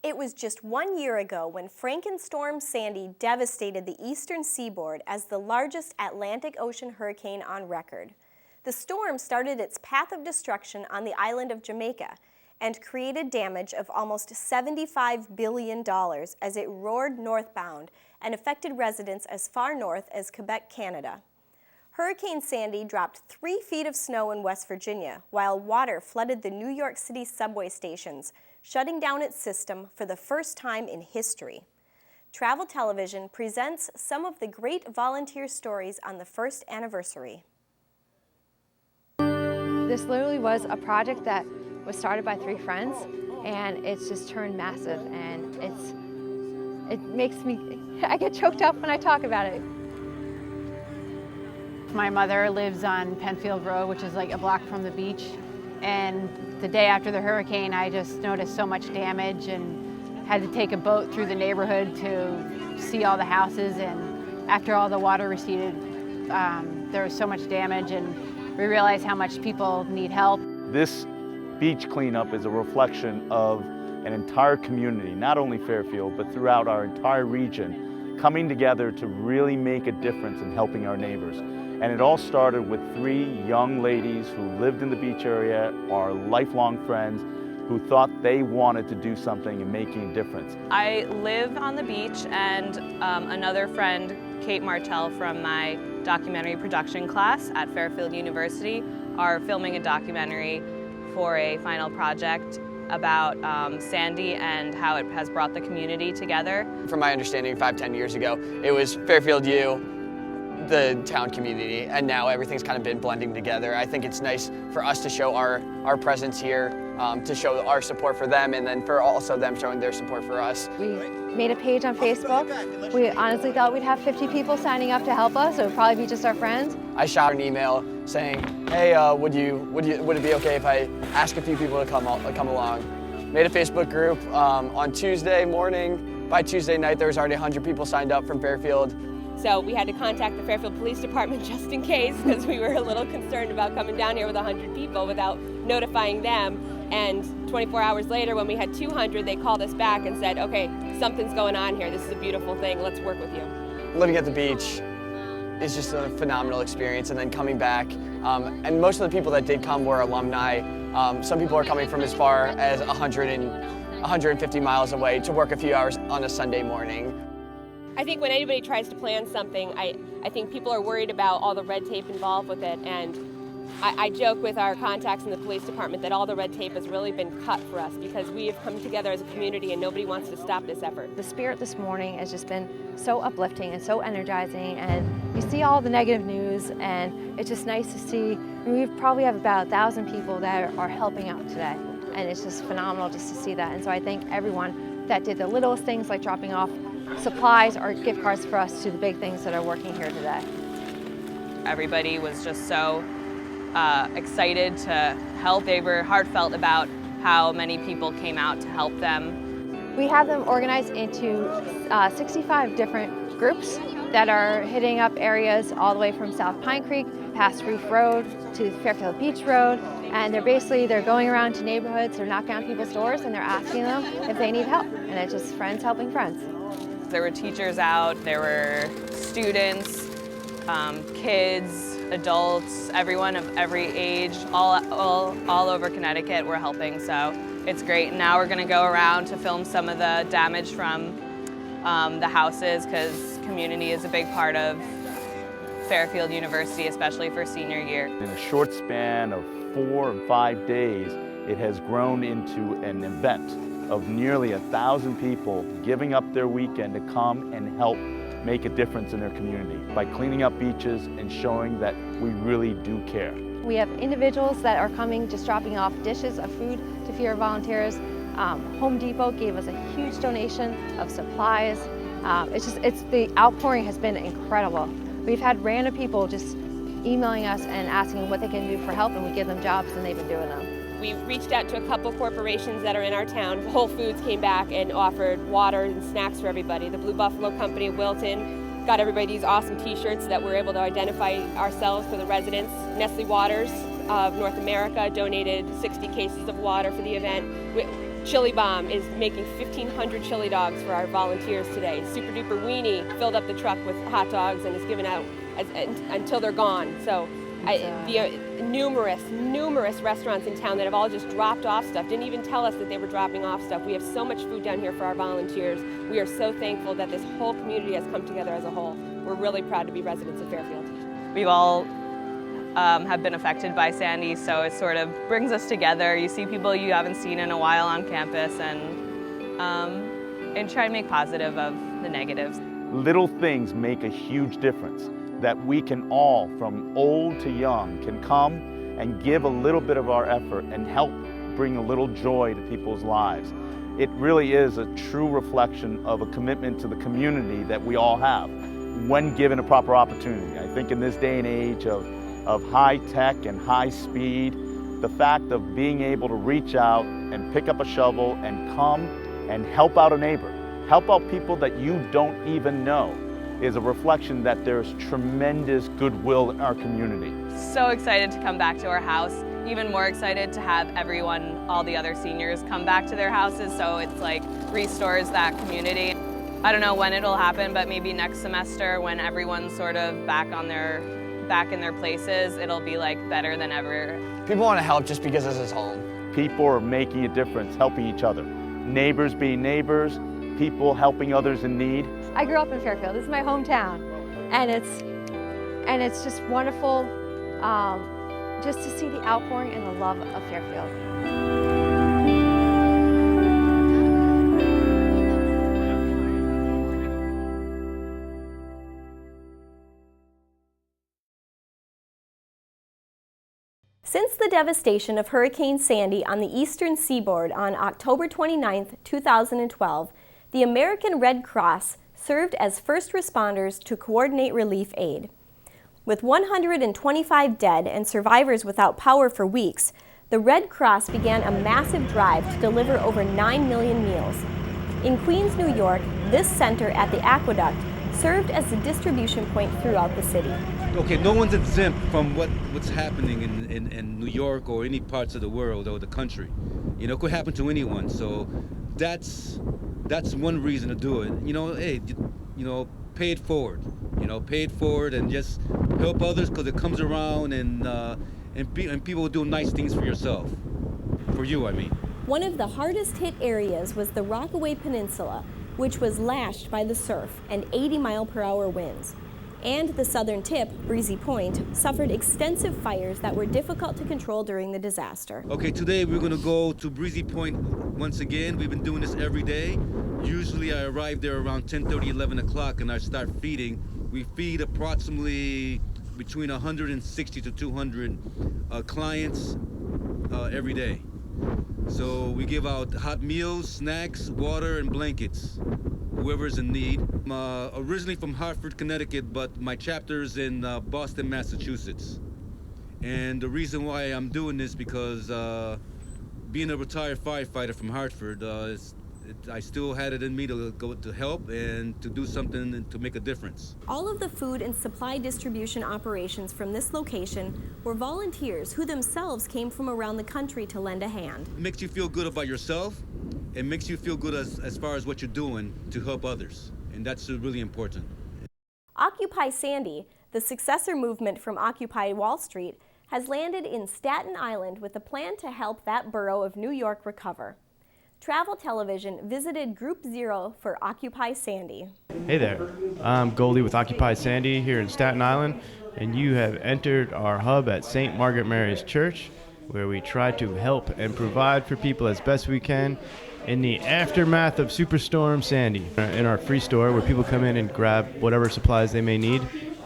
It was just 1 year ago when Frankenstorm Sandy devastated the Eastern Seaboard as the largest Atlantic Ocean hurricane on record. The storm started its path of destruction on the island of Jamaica and created damage of almost $75 billion as it roared northbound and affected residents as far north as Quebec, Canada. Hurricane Sandy dropped 3 feet of snow in West Virginia, while water flooded the New York City subway stations, shutting down its system for the first time in history. Travel Television presents some of the great volunteer stories on the first anniversary. This literally was a project that was started by 3 friends, and it's just turned massive, and it makes me, I get choked up when I talk about it. My mother lives on Penfield Road, which is like a block from the beach. And the day after the hurricane, I just noticed so much damage and had to take a boat through the neighborhood to see all the houses. And after all the water receded, there was so much damage, and we realized how much people need help. This beach cleanup is a reflection of an entire community, not only Fairfield, but throughout our entire region, coming together to really make a difference in helping our neighbors. And it all started with 3 young ladies who lived in the beach area, are lifelong friends, who thought they wanted to do something and making a difference. I live on the beach, and another friend, Kate Martell from my documentary production class at Fairfield University, are filming a documentary for a final project about Sandy and how it has brought the community together. From my understanding, 5-10 years ago, it was Fairfield U, the town community, and now everything's kind of been blending together. I think it's nice for us to show our presence here, to show our support for them, and then for also them showing their support for us. We made a page on Facebook. We honestly thought we'd have 50 people signing up to help us. It would probably be just our friends. I shot an email saying, hey, would it be okay if I ask a few people to come along? Made a Facebook group on Tuesday morning. By Tuesday night, there was already 100 people signed up from Fairfield. So we had to contact the Fairfield Police Department just in case, because we were a little concerned about coming down here with 100 people without notifying them. And 24 hours later, when we had 200, they called us back and said, okay, something's going on here. This is a beautiful thing. Let's work with you. Living at the beach is just a phenomenal experience, and then coming back. And most of the people that did come were alumni. Some people are coming from as far as 150 miles away to work a few hours on a Sunday morning. I think when anybody tries to plan something, I think people are worried about all the red tape involved with it, and I joke with our contacts in the police department that all the red tape has really been cut for us because we have come together as a community and nobody wants to stop this effort. The spirit this morning has just been so uplifting and so energizing, and you see all the negative news, and it's just nice to see. We probably have about 1,000 people that are helping out today, and it's just phenomenal just to see that. And so I thank everyone that did the littlest things like dropping off supplies or gift cards for us to the big things that are working here today. Everybody was just so excited to help. They were heartfelt about how many people came out to help them. We have them organized into 65 different groups that are hitting up areas all the way from South Pine Creek, past Reef Road to Fairfield Beach Road, and they're going around to neighborhoods, they're knocking on people's doors, and they're asking them if they need help, and it's just friends helping friends. There were teachers out, there were students, kids, adults, everyone of every age, all over Connecticut were helping, so it's great. Now we're going to go around to film some of the damage from the houses, because community is a big part of Fairfield University, especially for senior year. In a short span of 4 or 5 days, it has grown into an event of nearly 1,000 people giving up their weekend to come and help make a difference in their community by cleaning up beaches and showing that we really do care. We have individuals that are coming, just dropping off dishes of food to feed our volunteers. Home Depot gave us a huge donation of supplies. The outpouring has been incredible. We've had random people just emailing us and asking what they can do for help, and we give them jobs, and they've been doing them. We reached out to a couple corporations that are in our town. Whole Foods came back and offered water and snacks for everybody. The Blue Buffalo Company of Wilton got everybody these awesome t-shirts that we're able to identify ourselves for the residents. Nestle Waters of North America donated 60 cases of water for the event. Chili Bomb is making 1,500 chili dogs for our volunteers today. Super Duper Weenie filled up the truck with hot dogs and is given out until they're gone. So numerous restaurants in town that have all just dropped off stuff, didn't even tell us that they were dropping off stuff. We have so much food down here for our volunteers. We are so thankful that this whole community has come together as a whole. We're really proud to be residents of Fairfield. We've all have been affected by Sandy, so it sort of brings us together. You see people you haven't seen in a while on campus, and try to make positive of the negatives. Little things make a huge difference, that we can all, from old to young, can come and give a little bit of our effort and help bring a little joy to people's lives. It really is a true reflection of a commitment to the community that we all have when given a proper opportunity. I think in this day and age of high tech and high speed, the fact of being able to reach out and pick up a shovel and come and help out a neighbor, help out people that you don't even know, is a reflection that there's tremendous goodwill in our community. So excited to come back to our house. Even more excited to have everyone, all the other seniors, come back to their houses, so it's like restores that community. I don't know when it'll happen, but maybe next semester when everyone's sort of back in their places, it'll be like better than ever. People want to help just because this is home. People are making a difference, helping each other. Neighbors being neighbors, people helping others in need. I grew up in Fairfield. This is my hometown, and it's just wonderful just to see the outpouring and the love of Fairfield. Since the devastation of Hurricane Sandy on the Eastern Seaboard on October 29, 2012, the American Red Cross served as first responders to coordinate relief aid. With 125 dead and survivors without power for weeks, the Red Cross began a massive drive to deliver over 9 million meals. In Queens, New York, this center at the Aqueduct served as the distribution point throughout the city. Okay, no one's exempt from what's happening in New York or any parts of the world or the country. You know, it could happen to anyone. So that's one reason to do it. You know, hey, you know, pay it forward. You know, pay it forward and just help others, because it comes around, and people will do nice things for yourself. For you, I mean. One of the hardest hit areas was the Rockaway Peninsula, which was lashed by the surf and 80-mile-per-hour winds. And the southern tip, Breezy Point, suffered extensive fires that were difficult to control during the disaster. Okay, today we're gonna go to Breezy Point once again. We've been doing this every day. Usually I arrive there around 10:30, 11 o'clock, and I start feeding. We feed approximately between 160 to 200 clients every day. So we give out hot meals, snacks, water, and blankets, whoever's in need. I'm originally from Hartford, Connecticut, but my chapter's in Boston, Massachusetts. And the reason why I'm doing this because being a retired firefighter from Hartford, I still had it in me to go to help and to do something and to make a difference. All of the food and supply distribution operations from this location were volunteers who themselves came from around the country to lend a hand. It makes you feel good about yourself. It makes you feel good as far as what you're doing to help others. And that's really important. Occupy Sandy, the successor movement from Occupy Wall Street, has landed in Staten Island with a plan to help that borough of New York recover. Travel Television visited Group Zero for Occupy Sandy. Hey there, I'm Goldie with Occupy Sandy here in Staten Island, and you have entered our hub at St. Margaret Mary's Church, where we try to help and provide for people as best we can in the aftermath of Superstorm Sandy. In our free store, where people come in and grab whatever supplies they may need.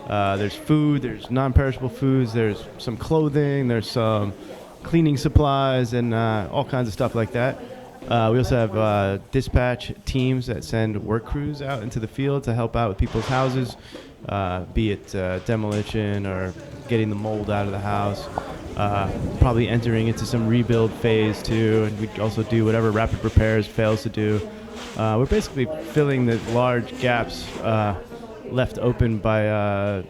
There's food, there's non-perishable foods, there's some clothing, there's some cleaning supplies, and all kinds of stuff like that. We also have dispatch teams that send work crews out into the field to help out with people's houses, be it demolition or getting the mold out of the house, probably entering into some rebuild phase too, and we also do whatever rapid repairs fails to do. We're basically filling the large gaps left open by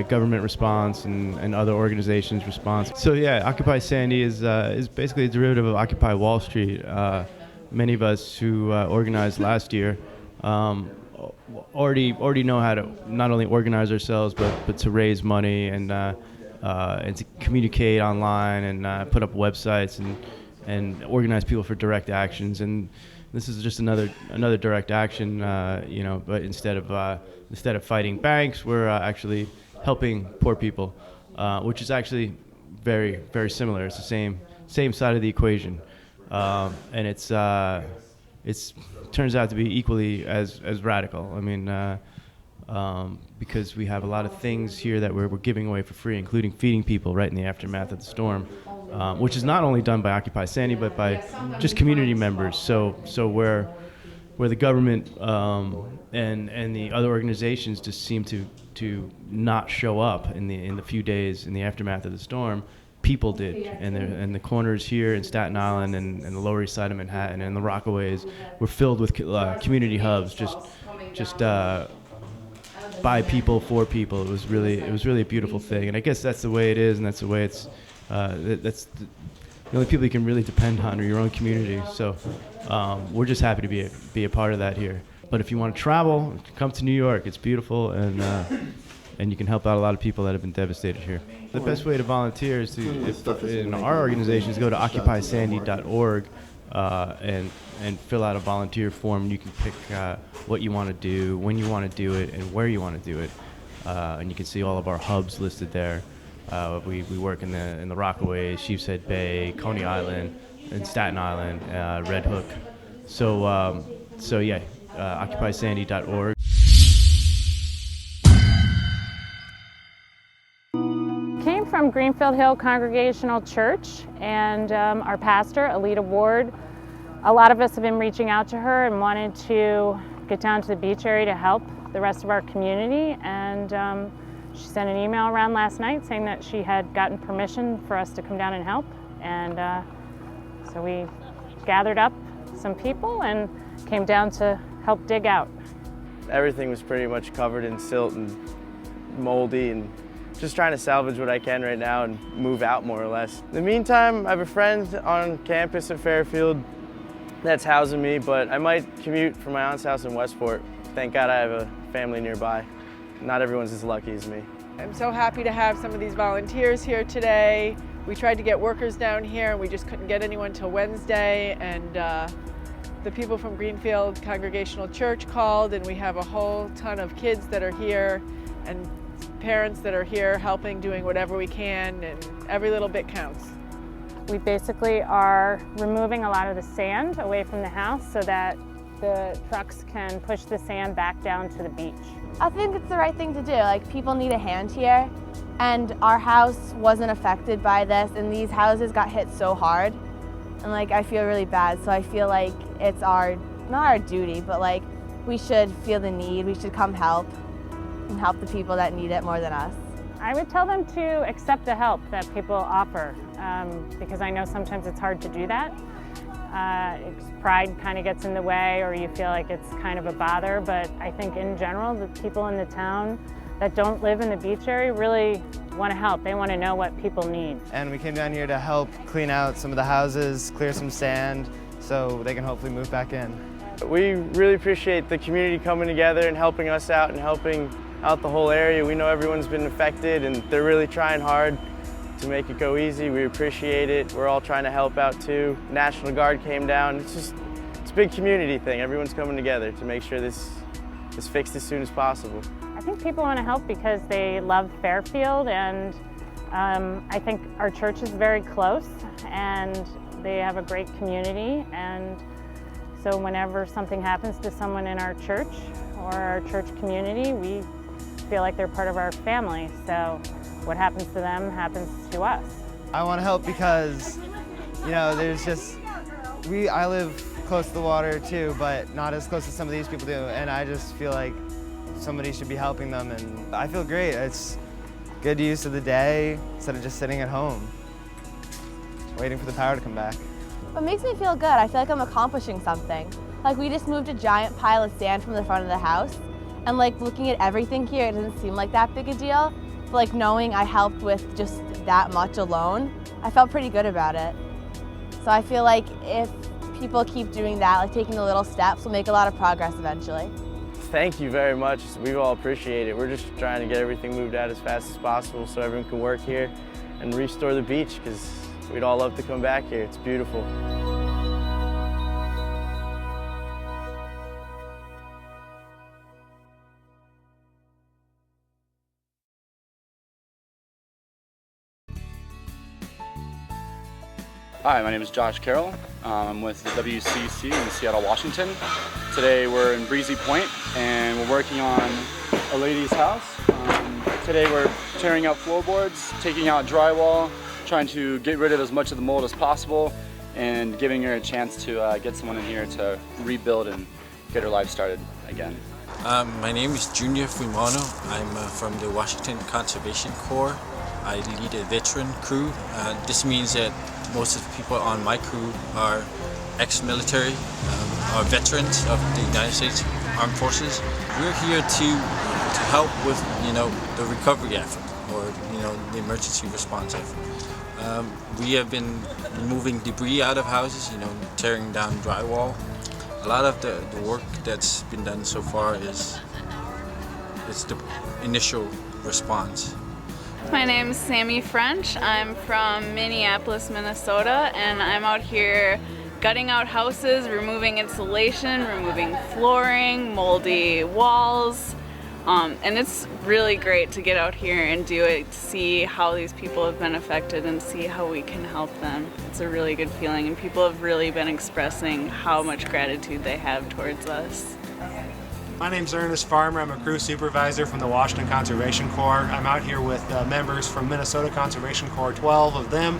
government response and other organizations' response. So yeah, Occupy Sandy is basically a derivative of Occupy Wall Street. many of us who organized last year already know how to not only organize ourselves but to raise money and to communicate online and put up websites and organize people for direct actions. And this is just another direct action, but instead of fighting banks, we're actually helping poor people, which is actually very, very similar. It's the same side of the equation, and it's turns out to be equally as radical. I mean, because we have a lot of things here that we're giving away for free, including feeding people right in the aftermath of the storm, which is not only done by Occupy Sandy, but by just community members. So where the government and the other organizations just seem to not show up in the few days in the aftermath of the storm, people did, and the corners here in Staten Island and the Lower East Side of Manhattan and the Rockaways were filled with community hubs, just by people for people. It was really a beautiful thing, and I guess that's the way it is, and that's the way it's. That's the only people you can really depend on are your own community. So we're just happy to be a part of that here. But if you want to travel, come to New York. It's beautiful, and you can help out a lot of people that have been devastated here. The best way to volunteer is in our organization is go to occupysandy.org and fill out a volunteer form. You can pick what you want to do, when you want to do it, and where you want to do it. And you can see all of our hubs listed there. We work in the Rockaways, Sheepshead Bay, Coney Island, and Staten Island, Red Hook. So yeah, occupysandy.org. Came from Greenfield Hill Congregational Church, and our pastor, Alita Ward, a lot of us have been reaching out to her and wanted to get down to the beach area to help the rest of our community, and she sent an email around last night saying that she had gotten permission for us to come down and help, and so we gathered up some people and came down to help dig out. Everything was pretty much covered in silt and moldy, and just trying to salvage what I can right now and move out more or less. In the meantime, I have a friend on campus at Fairfield that's housing me, but I might commute from my aunt's house in Westport. Thank God I have a family nearby. Not everyone's as lucky as me. I'm so happy to have some of these volunteers here today. We tried to get workers down here and we just couldn't get anyone till Wednesday, and the people from Greenfield Congregational Church called, and we have a whole ton of kids that are here and parents that are here helping, doing whatever we can, and every little bit counts. We basically are removing a lot of the sand away from the house so that the trucks can push the sand back down to the beach. I think it's the right thing to do. Like, people need a hand here, and our house wasn't affected by this, and these houses got hit so hard, and like I feel really bad. So I feel like it's not our duty, but like we should feel the need. We should come help and help the people that need it more than us. I would tell them to accept the help that people offer, because I know sometimes it's hard to do that. Pride kind of gets in the way, or you feel like it's kind of a bother, but I think in general the people in the town that don't live in the beach area really want to help. They want to know what people need. And we came down here to help clean out some of the houses, clear some sand, so they can hopefully move back in. We really appreciate the community coming together and helping us out and helping out the whole area. We know everyone's been affected and they're really trying hard to make it go easy. We appreciate it. We're all trying to help out too. National Guard came down. It's a big community thing. Everyone's coming together to make sure this is fixed as soon as possible. I think people want to help because they love Fairfield, and I think our church is very close and they have a great community, and so whenever something happens to someone in our church or our church community, we feel like they're part of our family. So what happens to them happens to us. I want to help because, you know, I live close to the water too, but not as close as some of these people do, and I just feel like somebody should be helping them, and I feel great. It's good use of the day instead of just sitting at home, waiting for the power to come back. What makes me feel good, I feel like I'm accomplishing something. Like, we just moved a giant pile of sand from the front of the house, and like looking at everything here, it doesn't seem like that big a deal, but like knowing I helped with just that much alone, I felt pretty good about it. So I feel like if people keep doing that, like taking the little steps, we'll make a lot of progress eventually. Thank you very much. We all appreciate it. We're just trying to get everything moved out as fast as possible so everyone can work here and restore the beach, because we'd all love to come back here. It's beautiful. Hi, my name is Josh Carroll. I'm with the WCC in Seattle, Washington. Today we're in Breezy Point and we're working on a lady's house. Today we're tearing up floorboards, taking out drywall, trying to get rid of as much of the mold as possible, and giving her a chance to get someone in here to rebuild and get her life started again. My name is Junior Fumano. I'm from the Washington Conservation Corps. I lead a veteran crew. This means that most of the people on my crew are ex-military, are veterans of the United States Armed Forces. We're here to help with, the recovery effort, or, the emergency response effort. We have been removing debris out of houses, tearing down drywall. A lot of the work that's been done so far is the initial response. My name is Sammy French. I'm from Minneapolis, Minnesota, and I'm out here gutting out houses, removing insulation, removing flooring, moldy walls. And it's really great to get out here and do it, to see how these people have been affected and see how we can help them. It's a really good feeling, and people have really been expressing how much gratitude they have towards us. My name's Ernest Farmer. I'm a crew supervisor from the Washington Conservation Corps. I'm out here with members from Minnesota Conservation Corps, 12 of them,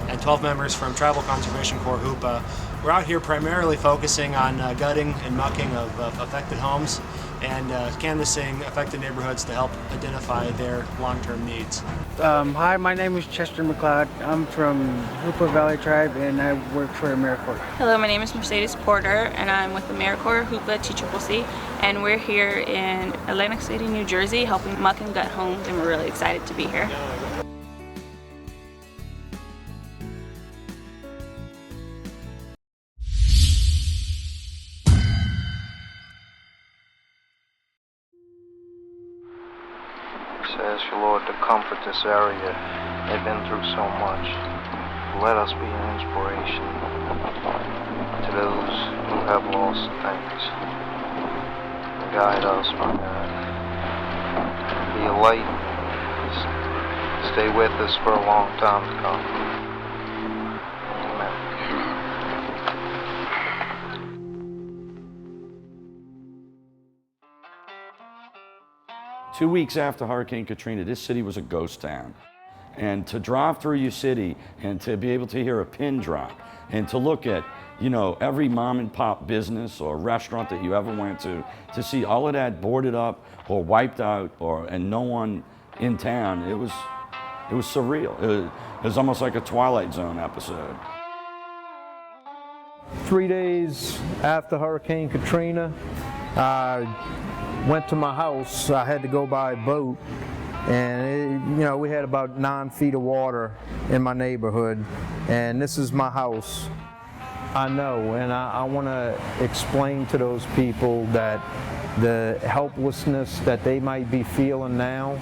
and 12 members from Tribal Conservation Corps Hoopa. We're out here primarily focusing on gutting and mucking of affected homes and canvassing affected neighborhoods to help identify their long-term needs. Hi, my name is Chester McLeod. I'm from Hoopa Valley Tribe and I work for AmeriCorps. Hello, my name is Mercedes Porter and I'm with AmeriCorps Hoopa TCCC, and we're here in Atlantic City, New Jersey, helping muck and gut homes, and we're really excited to be here. Ask you, Lord, to comfort this area. They've been through so much. Let us be an inspiration to those who have lost things. Guide us, my God. Be a light. Stay with us for a long time to come. Amen. 2 weeks after Hurricane Katrina, this city was a ghost town. And to drive through your city and to be able to hear a pin drop and to look at, every mom and pop business or restaurant that you ever went to see all of that boarded up or wiped out and no one in town, it was surreal. It was almost like a Twilight Zone episode. 3 days after Hurricane Katrina, I went to my house. I had to go by boat, and we had about 9 feet of water in my neighborhood, and this is my house. I know, and I want to explain to those people that the helplessness that they might be feeling now,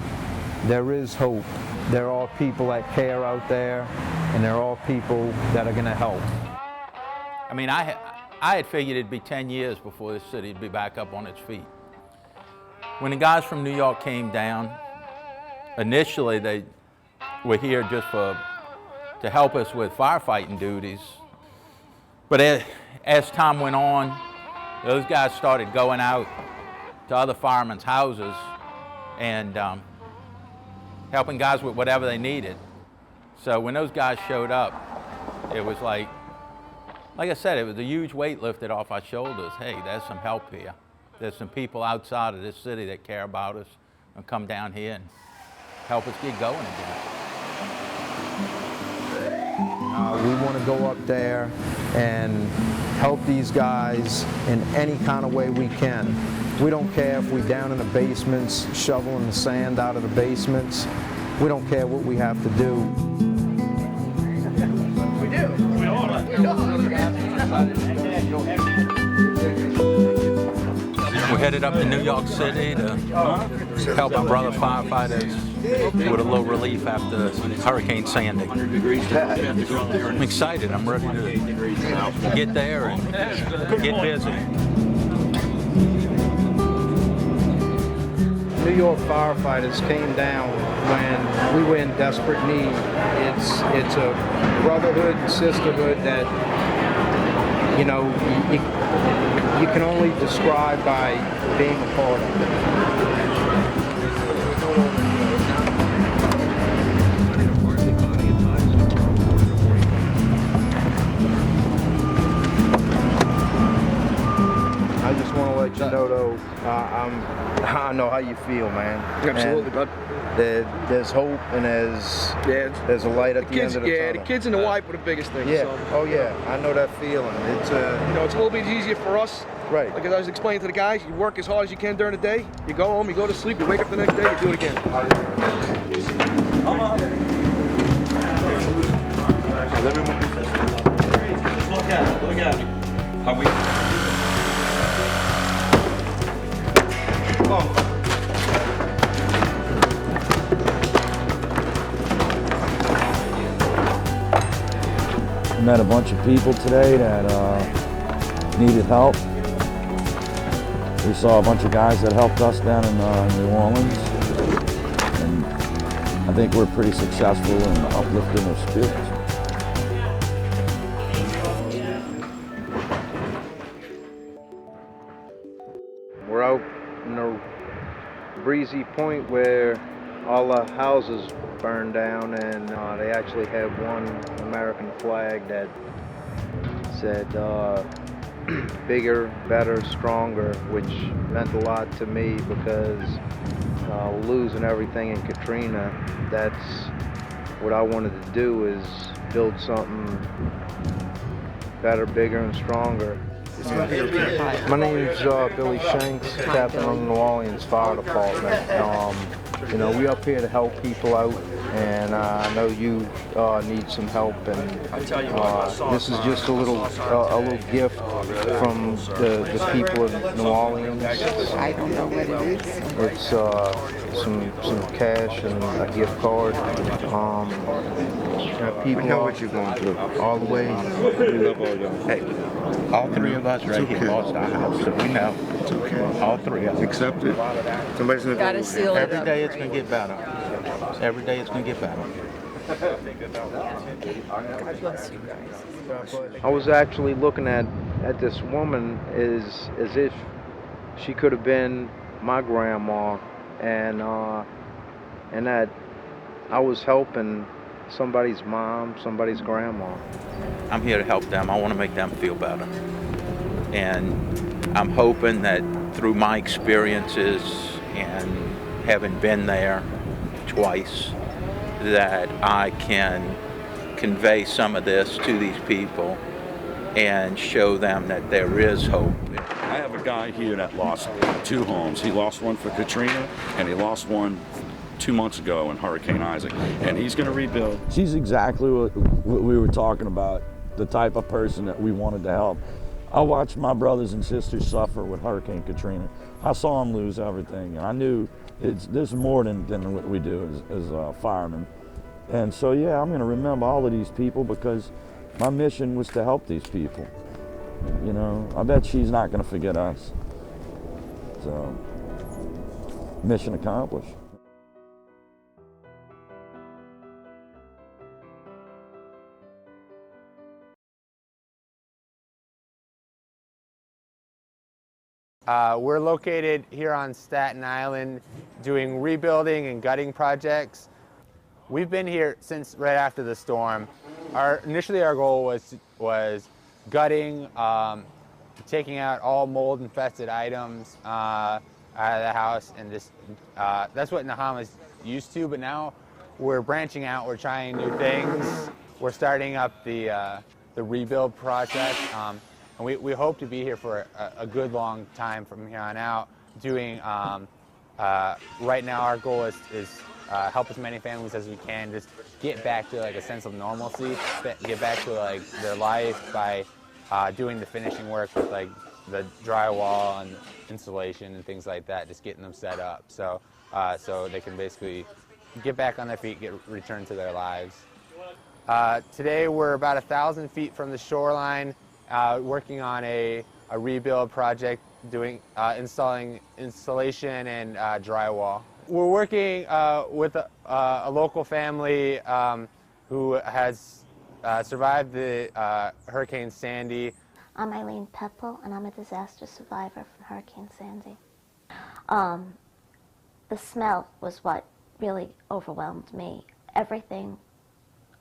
there is hope. There are people that care out there, and there are people that are going to help. I mean, I had figured it'd be 10 years before this city would be back up on its feet. When the guys from New York came down, initially they were here just to help us with firefighting duties. But as time went on, those guys started going out to other firemen's houses and helping guys with whatever they needed. So when those guys showed up, it was like I said, it was a huge weight lifted off our shoulders. Hey, there's some help here. There's some people outside of this city that care about us and come down here and help us get going again. We want to go up there and help these guys in any kind of way we can. We don't care if we're down in the basements, shoveling the sand out of the basements. We don't care what we have to do. We do. We do. headed up to New York City to help our brother firefighters with a little relief after Hurricane Sandy. I'm excited. I'm ready to get there and get busy. New York firefighters came down when we were in desperate need. It's a brotherhood and sisterhood that, you know, you can only describe by being a part of it. I just want to let you know, though, I know how you feel, man. Absolutely, bud. There's hope and there's a light at the end of the tunnel. Yeah, the kids and the wife were the biggest thing. Yeah. So. Oh yeah, I know that feeling. It's you know, it's a little bit easier for us. Right. Like as I was explaining to the guys, you work as hard as you can during the day. You go home, you go to sleep, you wake up the next day, you do it again. Look at it. How we? I met a bunch of people today that needed help. We saw a bunch of guys that helped us down in New Orleans. And I think we're pretty successful in uplifting their spirits. We're out in a breezy point where all the houses burned down, and they actually had one American flag that said bigger, better, stronger, which meant a lot to me because losing everything in Katrina, that's what I wanted to do, is build something better, bigger, and stronger. My name is Billy Shanks, captain of the New Orleans Fire Department. You know, we're up here to help people out, and I know you need some help. And this is just a little gift from the people of New Orleans. I don't know what it is. It's some cash and a gift card. People know what you're going through. All the way. We love all y'all. Hey, all three of us right here lost our house, so we know. It's okay. All three of us. Accept it. Somebody's gonna gotta seal it up. Every day it's going to get better. Every day it's going to get better. God bless you guys. I was actually looking at this woman as if she could have been my grandma, and that I was helping somebody's mom, somebody's grandma. I'm here to help them. I want to make them feel better. And I'm hoping that through my experiences and having been there twice, that I can convey some of this to these people and show them that there is hope. I have a guy here that lost 2 homes. He lost one for Katrina, and he lost one 2 months ago in Hurricane Isaac, and he's going to rebuild. She's exactly what we were talking about, the type of person that we wanted to help. I watched my brothers and sisters suffer with Hurricane Katrina. I saw them lose everything, and I knew there's more than what we do as firemen. And so, yeah, I'm going to remember all of these people because my mission was to help these people. You know, I bet she's not going to forget us. So, mission accomplished. We're located here on Staten Island doing rebuilding and gutting projects. We've been here since right after the storm. Initially our goal was gutting, taking out all mold infested items out of the house, and just that's what Nahama's used to, but now we're branching out, we're trying new things. We're starting up the rebuild project. And we hope to be here for a good long time from here on out. Doing right now, our goal is help as many families as we can. Just get back to like a sense of normalcy. Get back to like their life by doing the finishing work with like the drywall and insulation and things like that, just getting them set up so they can basically get back on their feet, return to their lives. Today we're about 1,000 feet from the shoreline, working on a rebuild project, installing insulation and drywall. We're working with a local family who has survived the Hurricane Sandy. I'm Eileen Pepple, and I'm a disaster survivor from Hurricane Sandy. The smell was what really overwhelmed me. Everything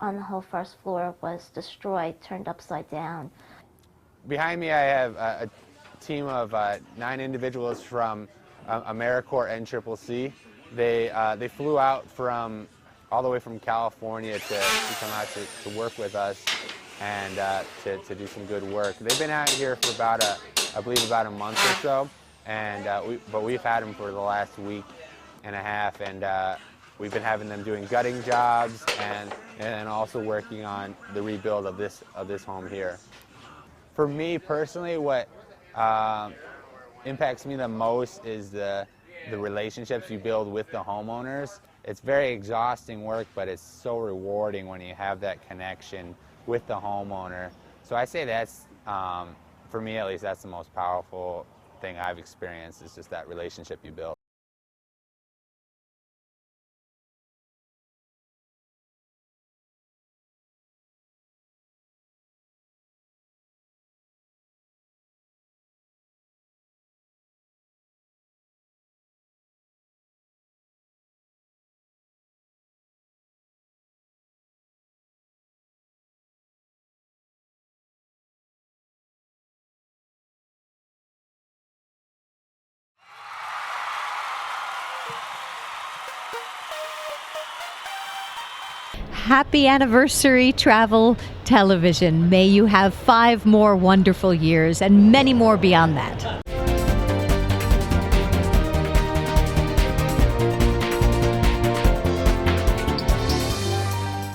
on the whole first floor was destroyed, turned upside down. Behind me I have a team of 9 individuals from AmeriCorps and CCC. They flew out all the way from California to come out to work with us and to do some good work. They've been out here for I believe about a month or so, and but we've had them for the last week and a half, and we've been having them doing gutting jobs and also working on the rebuild of this home here. For me personally, what impacts me the most is the relationships you build with the homeowners. It's very exhausting work, but it's so rewarding when you have that connection with the homeowner. So I say that's, for me at least, that's the most powerful thing I've experienced, is just that relationship you build. Happy anniversary, Travel Television. May you have 5 more wonderful years and many more beyond that.